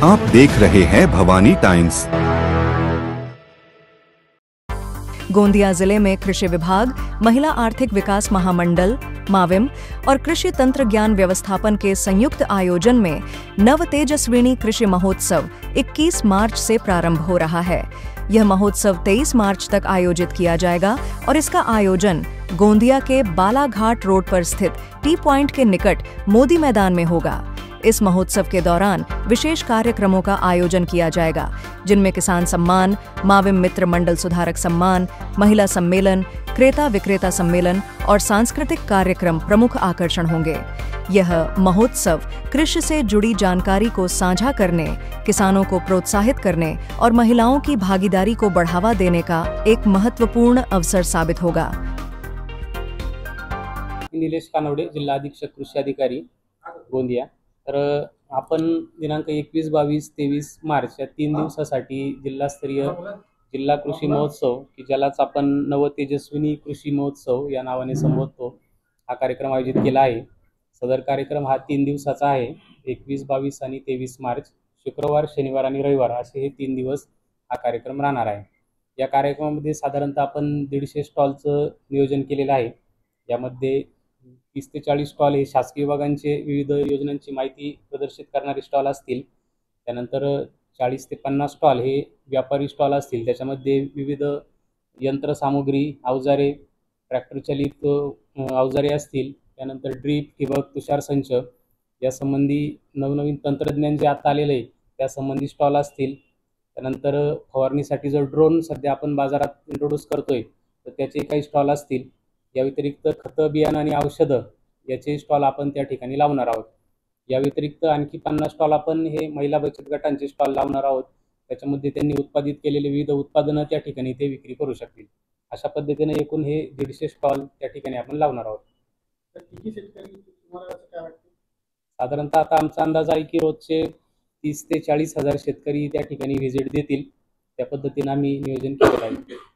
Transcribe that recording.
आप देख रहे हैं भवानी टाइम्स। गोंदिया जिले में कृषि विभाग, महिला आर्थिक विकास महामंडल माविम और कृषि तंत्र ज्ञान व्यवस्थापन के संयुक्त आयोजन में नव तेजस्विनी कृषि महोत्सव 21 मार्च से प्रारंभ हो रहा है। यह महोत्सव 23 मार्च तक आयोजित किया जाएगा और इसका आयोजन गोंदिया के बालाघाट रोड पर स्थित टी पॉइंट के निकट मोदी मैदान में होगा। इस महोत्सव के दौरान विशेष कार्यक्रमों का आयोजन किया जाएगा, जिनमें किसान सम्मान, माविम मित्र मंडल सुधारक सम्मान, महिला सम्मेलन, क्रेता विक्रेता सम्मेलन और सांस्कृतिक कार्यक्रम प्रमुख आकर्षण होंगे। यह महोत्सव कृषि से जुड़ी जानकारी को साझा करने, किसानों को प्रोत्साहित करने और महिलाओं की भागीदारी को बढ़ावा देने का एक महत्वपूर्ण अवसर साबित होगा। निलेश कानवडे, जिल्हा अधीक्षक कृषी अधिकारी गोंदिया। तर आपण दिनांक 21, 22, 23 मार्च या 3 दिवसासाठी जिल्हास्तरीय जिल्हा कृषी महोत्सव, की ज्यालाच आपण नव तेजस्विनी कृषी महोत्सव या नावाने संबोधतो, हा कार्यक्रम आयोजित केला आहे। सदर कार्यक्रम हा 3 दिवसाचा आहे। 21, 22 आणि 23 मार्च, शुक्रवार, शनिवार आणि रविवार असे हे 3 दिवस हा कार्यक्रम राहणार आहे। या कार्यक्रमामध्ये साधारणतः आपण 150 स्टॉलचं नियोजन केलेलं आहे। यामध्ये 30 ते 40 स्टॉल हे शासकीय विभागांचे विविध योजनांची माहिती प्रदर्शित करणारे स्टॉल असतील। त्यानंतर 40 ते 50 स्टॉल हे व्यापारी स्टॉल असतील। त्याच्यामध्ये विविध यंत्रसामुग्री, अवजारे, ट्रॅक्टर चालित अवजारे असतील। त्यानंतर ड्रीप, ठिबक, तुषार संच यासंबंधी नवनवीन तंत्रज्ञान जे आता आलेलं आहे त्यासंबंधी स्टॉल असतील। त्यानंतर फवारणीसाठी जो ड्रोन सध्या आपण बाजारात इंट्रोड्यूस करतोय तर त्याचे काही स्टॉल असतील। या व्यतिरिक्त खतं, बियाणं आणि औषधं याचे स्टॉल आपण त्या ठिकाणी लावणार आहोत। या व्यतिरिक्त आणखी 50 स्टॉल आपण हे महिला बचत गटांचे स्टॉल लावणार आहोत। त्याच्यामध्ये त्यांनी उत्पादित केलेले विविध उत्पादनं त्या ठिकाणी ते विक्री करू शकतील। अशा पद्धतीने एकूण हे 150 स्टॉल त्या ठिकाणी आपण लावणार आहोत। साधारणतः आता आमचा अंदाज आहे की रोजचे 30 ते 40 हजार शेतकरी त्या ठिकाणी व्हिजिट देतील। त्या पद्धतीने आम्ही नियोजन केलेलं आहे।